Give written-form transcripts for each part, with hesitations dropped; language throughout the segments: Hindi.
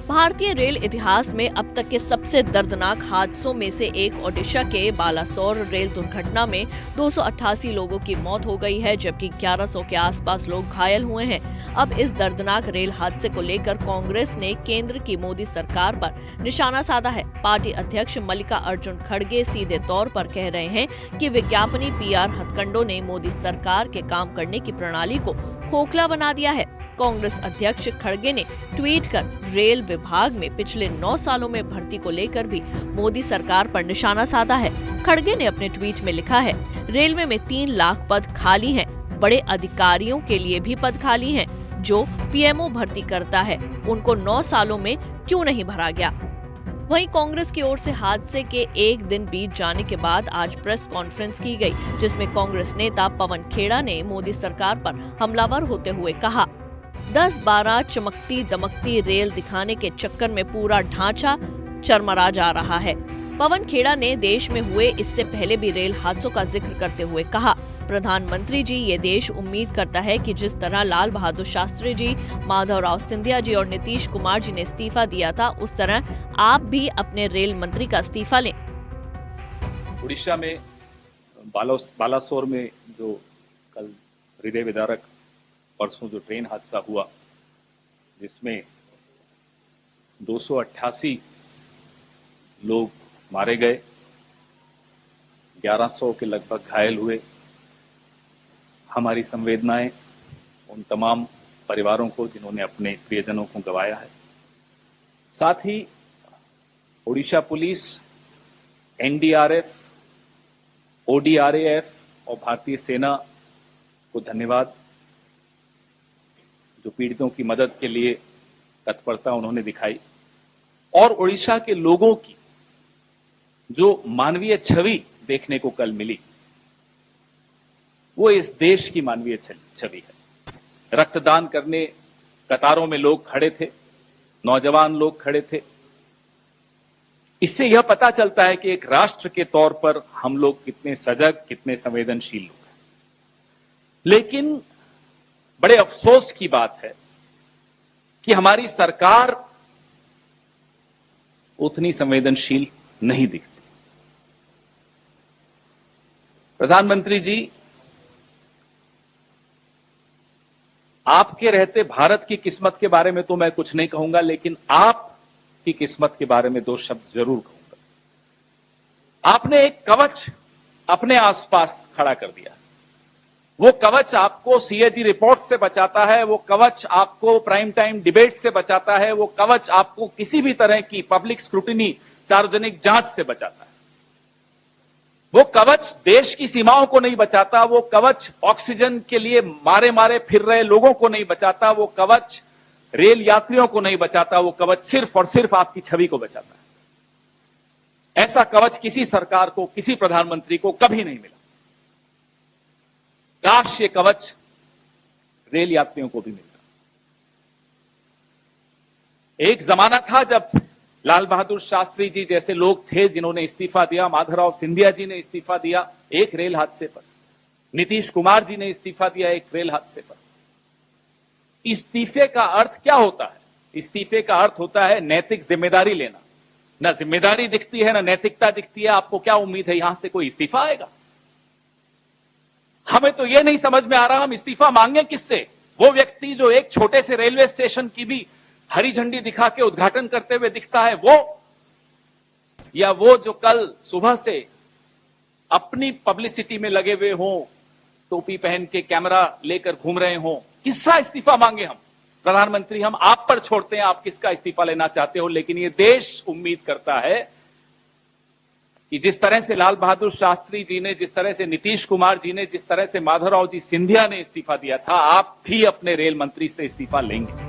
भारतीय रेल इतिहास में अब तक के सबसे दर्दनाक हादसों में से एक ओडिशा के बालासोर रेल दुर्घटना में 288 लोगों की मौत हो गई है, जबकि 1100 के आसपास लोग घायल हुए हैं। अब इस दर्दनाक रेल हादसे को लेकर कांग्रेस ने केंद्र की मोदी सरकार पर निशाना साधा है। पार्टी अध्यक्ष मल्लिकार्जुन खड़गे सीधे तौर पर कह रहे हैं कि विज्ञापनी PR हथकंडों ने मोदी सरकार के काम करने की प्रणाली को खोखला बना दिया है। कांग्रेस अध्यक्ष खड़गे ने ट्वीट कर रेल विभाग में पिछले 9 सालों में भर्ती को लेकर भी मोदी सरकार पर निशाना साधा है। खड़गे ने अपने ट्वीट में लिखा है, रेलवे में 3 लाख पद खाली हैं। बड़े अधिकारियों के लिए भी पद खाली हैं। जो PMO भर्ती करता है उनको 9 सालों में क्यों नहीं भरा गया। वहीं कांग्रेस की ओर से हादसे के एक दिन बीत जाने के बाद आज प्रेस कॉन्फ्रेंस की गई, जिसमें कांग्रेस नेता पवन खेड़ा ने मोदी सरकार पर हमलावर होते हुए कहा, 10-12 चमकती दमकती रेल दिखाने के चक्कर में पूरा ढांचा चरमरा जा रहा है। पवन खेड़ा ने देश में हुए इससे पहले भी रेल हादसों का जिक्र करते हुए कहा, प्रधानमंत्री जी, ये देश उम्मीद करता है कि जिस तरह लाल बहादुर शास्त्री जी, माधवराव सिंधिया जी और नीतीश कुमार जी ने इस्तीफा दिया था, उस तरह आप भी अपने रेल मंत्री का इस्तीफा लें। उड़ीसा में बालासोर में जो कल हृदय विदारक परसों जो ट्रेन हादसा हुआ, जिसमें 288 लोग मारे गए, 1100 के लगभग घायल हुए। हमारी संवेदनाएं उन तमाम परिवारों को जिन्होंने अपने प्रियजनों को गंवाया है। साथ ही ओडिशा पुलिस, NDRF, ODRAF और भारतीय सेना को धन्यवाद, जो पीड़ितों की मदद के लिए तत्परता उन्होंने दिखाई, और ओडिशा के लोगों की जो मानवीय छवि देखने को कल मिली, वो इस देश की मानवीय छवि है। रक्तदान करने कतारों में लोग खड़े थे, नौजवान लोग खड़े थे। इससे यह पता चलता है कि एक राष्ट्र के तौर पर हम लोग कितने सजग, कितने संवेदनशील लोग हैं। लेकिन बड़े अफसोस की बात है कि हमारी सरकार उतनी संवेदनशील नहीं दिखती। प्रधानमंत्री जी, आपके रहते भारत की किस्मत के बारे में तो मैं कुछ नहीं कहूंगा, लेकिन आपकी किस्मत के बारे में 2 शब्द जरूर कहूंगा। आपने एक कवच अपने आसपास खड़ा कर दिया। वो कवच आपको CAG रिपोर्ट से बचाता है, वो कवच आपको प्राइम टाइम डिबेट से बचाता है, वो कवच आपको किसी भी तरह की पब्लिक स्क्रूटिनी, सार्वजनिक जांच से बचाता है। वो कवच देश की सीमाओं को नहीं बचाता, वो कवच ऑक्सीजन के लिए मारे मारे फिर रहे लोगों को नहीं बचाता, वो कवच रेल यात्रियों को नहीं बचाता, वो कवच सिर्फ और सिर्फ आपकी छवि को बचाता है। ऐसा कवच किसी सरकार को, किसी प्रधानमंत्री को कभी नहीं मिला। काश ये कवच रेल यात्रियों को भी मिलता। एक जमाना था जब लाल बहादुर शास्त्री जी जैसे लोग थे जिन्होंने इस्तीफा दिया, माधवराव सिंधिया जी ने इस्तीफा दिया एक रेल हादसे पर, नीतीश कुमार जी ने इस्तीफा दिया एक रेल हादसे पर। इस्तीफे का अर्थ क्या होता है? इस्तीफे का अर्थ होता है नैतिक जिम्मेदारी लेना। ना जिम्मेदारी दिखती है, ना नैतिकता दिखती है। आपको क्या उम्मीद है यहां से कोई इस्तीफा आएगा? हमें तो यह नहीं समझ में आ रहा हम इस्तीफा मांगे किससे। वो व्यक्ति जो एक छोटे से रेलवे स्टेशन की भी हरी झंडी दिखा के उद्घाटन करते हुए दिखता है, वो, या वो जो कल सुबह से अपनी पब्लिसिटी में लगे हुए हों, टोपी पहन के कैमरा लेकर घूम रहे हों, किसका इस्तीफा मांगे हम? प्रधानमंत्री, हम आप पर छोड़ते हैं, आप किसका इस्तीफा लेना चाहते हो। लेकिन ये देश उम्मीद करता है कि जिस तरह से लाल बहादुर शास्त्री जी ने, जिस तरह से नीतीश कुमार जी ने, जिस तरह से माधवराव जी सिंधिया ने इस्तीफा दिया था, आप भी अपने रेल मंत्री से इस्तीफा लेंगे।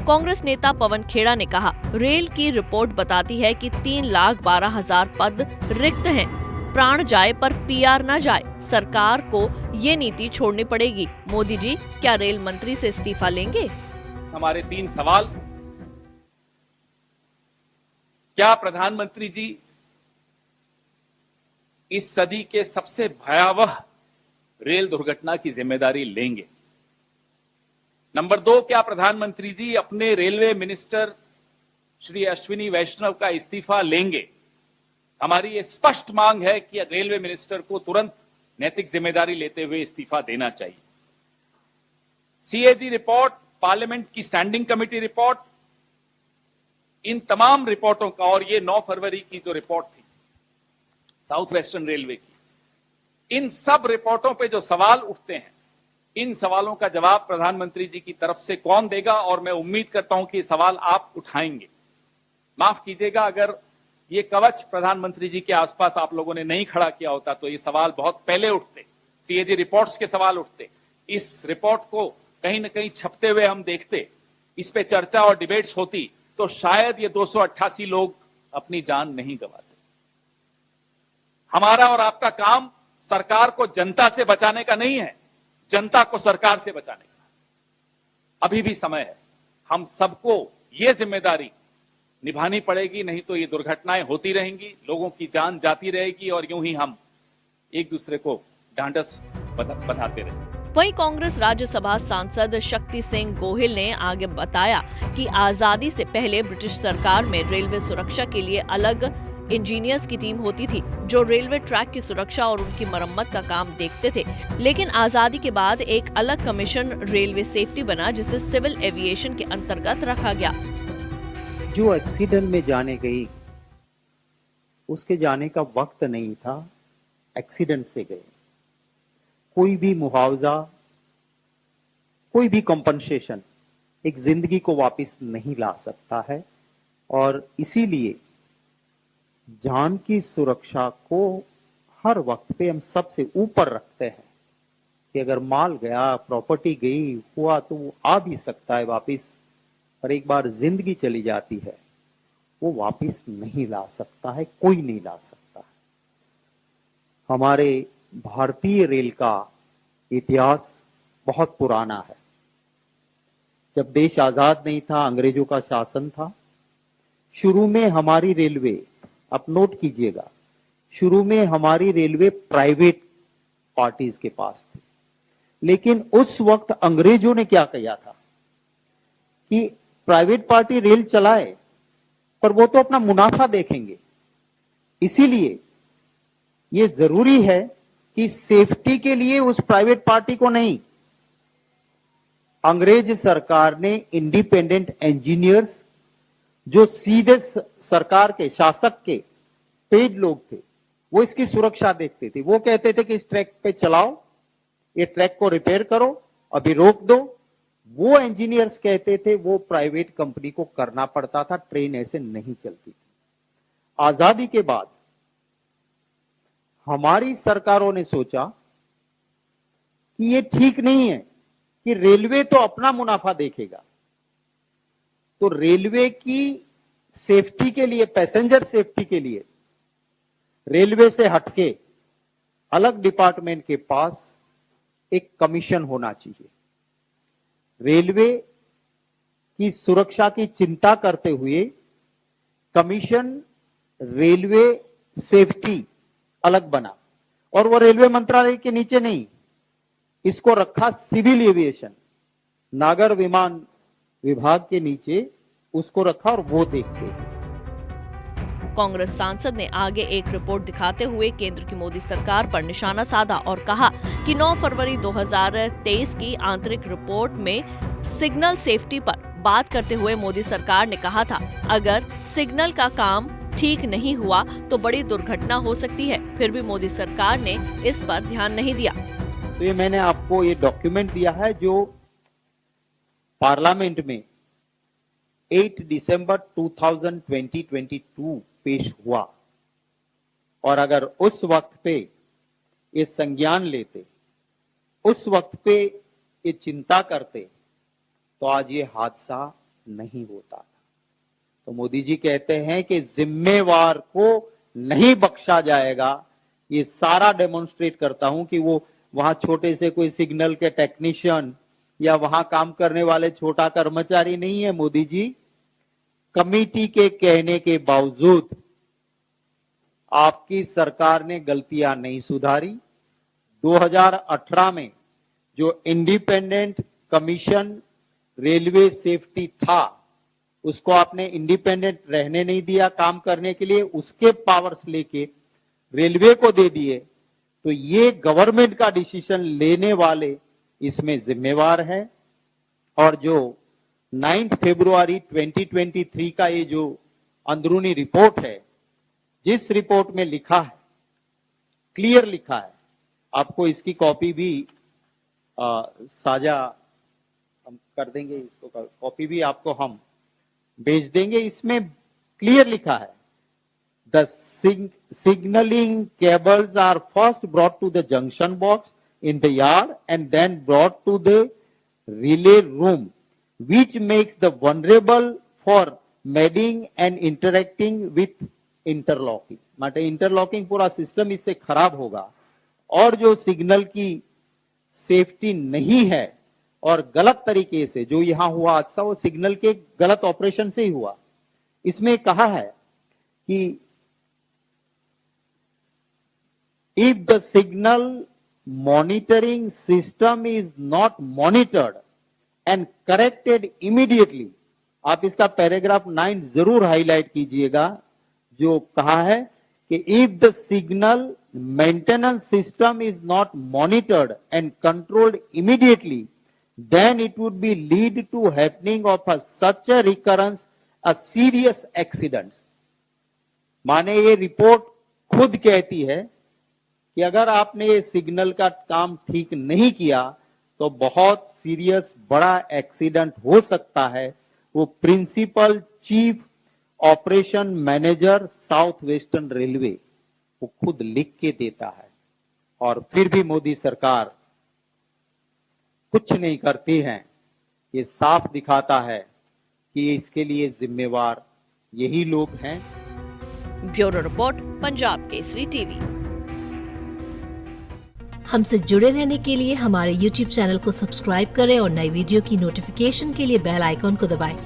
कांग्रेस नेता पवन खेड़ा ने कहा, रेल की रिपोर्ट बताती है कि 3,12,000 पद रिक्त हैं। प्राण जाए पर PR न जाए। सरकार को ये नीति छोड़नी पड़ेगी। मोदी जी, क्या रेल मंत्री से इस्तीफा लेंगे? हमारे 3 सवाल। क्या प्रधानमंत्री जी इस सदी के सबसे भयावह रेल दुर्घटना की जिम्मेदारी लेंगे? नंबर 2, क्या प्रधानमंत्री जी अपने रेलवे मिनिस्टर श्री अश्विनी वैष्णव का इस्तीफा लेंगे? हमारी ये स्पष्ट मांग है कि रेलवे मिनिस्टर को तुरंत नैतिक जिम्मेदारी लेते हुए इस्तीफा देना चाहिए। सीएजी रिपोर्ट, पार्लियामेंट की स्टैंडिंग कमेटी रिपोर्ट, इन तमाम रिपोर्टों का, और ये 9 फरवरी की जो रिपोर्ट थी साउथ वेस्टर्न रेलवे की, इन सब रिपोर्टों पे जो सवाल उठते हैं, इन सवालों का जवाब प्रधानमंत्री जी की तरफ से कौन देगा? और मैं उम्मीद करता हूं कि सवाल आप उठाएंगे। माफ कीजिएगा, अगर ये कवच प्रधानमंत्री जी के आसपास आप लोगों ने नहीं खड़ा किया होता तो ये सवाल बहुत पहले उठते, सीएजी रिपोर्ट्स के सवाल उठते। इस रिपोर्ट को कहीं ना कहीं छपते हुए हम देखते, इस पे चर्चा और डिबेट्स होती, तो शायद ये 288 लोग अपनी जान नहीं गंवाते। हमारा और आपका काम सरकार को जनता से बचाने का नहीं है, जनता को सरकार से बचाने का। अभी भी समय है, हम सबको ये जिम्मेदारी निभानी पड़ेगी, नहीं तो ये दुर्घटनाएं होती रहेंगी, लोगों की जान जाती रहेगी और यूं ही हम एक दूसरे को ढांढस बंधाते रहेंगे। वहीं कांग्रेस राज्यसभा सांसद शक्ति सिंह गोहिल ने आगे बताया कि आजादी से पहले ब्रिटिश सरकार में रेलवे सुरक्षा के लिए अलग इंजीनियर्स की टीम होती थी जो रेलवे ट्रैक की सुरक्षा और उनकी मरम्मत का काम देखते थे। लेकिन आजादी के बाद एक अलग कमीशन रेलवे सेफ्टी बना, जिसे सिविल एविएशन के अंतर्गत रखा गया। जो एक्सीडेंट में जाने गई, उसके जाने का वक्त नहीं था, एक्सीडेंट से गए। कोई भी मुआवजा, कोई भी कंपनसेशन एक जिंदगी को वापस नहीं ला सकता है, और इसीलिए जान की सुरक्षा को हर वक्त पे हम सबसे ऊपर रखते हैं कि अगर माल गया, प्रॉपर्टी गई, हुआ तो वो आ भी सकता है वापस, पर एक बार जिंदगी चली जाती है वो वापस नहीं ला सकता है, कोई नहीं ला सकता है। हमारे भारतीय रेल का इतिहास बहुत पुराना है। जब देश आजाद नहीं था, अंग्रेजों का शासन था, शुरू में हमारी रेलवे, आप नोट कीजिएगा, शुरू में हमारी रेलवे प्राइवेट पार्टीज के पास थी। लेकिन उस वक्त अंग्रेजों ने क्या किया था कि प्राइवेट पार्टी रेल चलाए, पर वो तो अपना मुनाफा देखेंगे। इसीलिए ये जरूरी है कि सेफ्टी के लिए उस प्राइवेट पार्टी को नहीं, अंग्रेज सरकार ने इंडिपेंडेंट इंजीनियर्स, जो सीधे सरकार के, शासक के पेड लोग थे, वो इसकी सुरक्षा देखते थे। वो कहते थे कि इस ट्रैक पे चलाओ, ये ट्रैक को रिपेयर करो, अभी रोक दो। वो इंजीनियर्स कहते थे, वो प्राइवेट कंपनी को करना पड़ता था, ट्रेन ऐसे नहीं चलती थी। आजादी के बाद हमारी सरकारों ने सोचा कि ये ठीक नहीं है कि रेलवे तो अपना मुनाफा देखेगा, तो रेलवे की सेफ्टी के लिए, पैसेंजर सेफ्टी के लिए रेलवे से हटके अलग डिपार्टमेंट के पास एक कमीशन होना चाहिए। रेलवे की सुरक्षा की चिंता करते हुए कमीशन रेलवे सेफ्टी अलग बना, और वो रेलवे मंत्रालय के नीचे नहीं, इसको रखा सिविल एविएशन, नागर विमान विभाग के नीचे उसको रखा, और वो देखते हैं। कांग्रेस सांसद ने आगे एक रिपोर्ट दिखाते हुए केंद्र की मोदी सरकार पर निशाना साधा और कहा कि 9 फरवरी 2023 की आंतरिक रिपोर्ट में सिग्नल सेफ्टी पर बात करते हुए मोदी सरकार ने कहा था, अगर सिग्नल का काम ठीक नहीं हुआ तो बड़ी दुर्घटना हो सकती है। फिर भी मोदी सरकार ने इस पर ध्यान नहीं दिया। तो ये मैंने आपको ये डॉक्यूमेंट दिया है जो पार्लियामेंट में 8 दिसंबर 2022 पेश हुआ, और अगर उस वक्त पे ये संज्ञान लेते, उस वक्त पे ये चिंता करते, तो आज ये हादसा नहीं होता था। तो मोदी जी कहते हैं कि जिम्मेवार को नहीं बख्शा जाएगा। ये सारा डेमोन्स्ट्रेट करता हूं कि वो वहां छोटे से कोई सिग्नल के टेक्नीशियन या वहां काम करने वाले छोटा कर्मचारी नहीं है। मोदी जी, कमेटी के कहने के बावजूद आपकी सरकार ने गलतियां नहीं सुधारी। 2018 में जो इंडिपेंडेंट कमीशन रेलवे सेफ्टी था, उसको आपने इंडिपेंडेंट रहने नहीं दिया काम करने के लिए, उसके पावर्स लेके रेलवे को दे दिए, तो ये गवर्नमेंट का डिसीजन लेने वाले इसमें जिम्मेवार है। और जो 9 फरवरी 2023 का ये जो अंदरूनी रिपोर्ट है, जिस रिपोर्ट में लिखा है, क्लियर लिखा है, आपको इसकी कॉपी भी साझा हम कर देंगे, इसको कॉपी भी आपको हम भेज देंगे। इसमें क्लियर लिखा है, the signaling cables are first brought to the junction box in the yard and then brought to the relay room, which makes the vulnerable for madding and interacting with interlocking। माटे इंटरलॉकिंग पूरा सिस्टम इससे खराब होगा, और जो सिग्नल की सेफ्टी नहीं है और गलत तरीके से जो यहां हुआ हादसा, वो सिग्नल के गलत ऑपरेशन से ही हुआ। इसमें कहा है कि if the signal monitoring system is not monitored and corrected immediately, आप इसका पैराग्राफ 9 जरूर हाईलाइट कीजिएगा, जो कहा है कि if the signal maintenance system is not monitored and controlled immediately, then it would be lead to happening of such a recurrence a serious accidents। माने ये रिपोर्ट खुद कहती है कि अगर आपने ये सिग्नल का काम ठीक नहीं किया तो बहुत सीरियस बड़ा एक्सीडेंट हो सकता है। वो principal chief operation manager south western railway वो खुद लिख के देता है, और फिर भी मोदी सरकार कुछ नहीं करती है। ये साफ दिखाता है कि इसके लिए जिम्मेवार यही लोग हैं। Bureau report, Punjab Kesari TV. हमसे जुड़े रहने के लिए हमारे YouTube चैनल को सब्सक्राइब करें और नई वीडियो की नोटिफिकेशन के लिए बेल आइकॉन को दबाएं।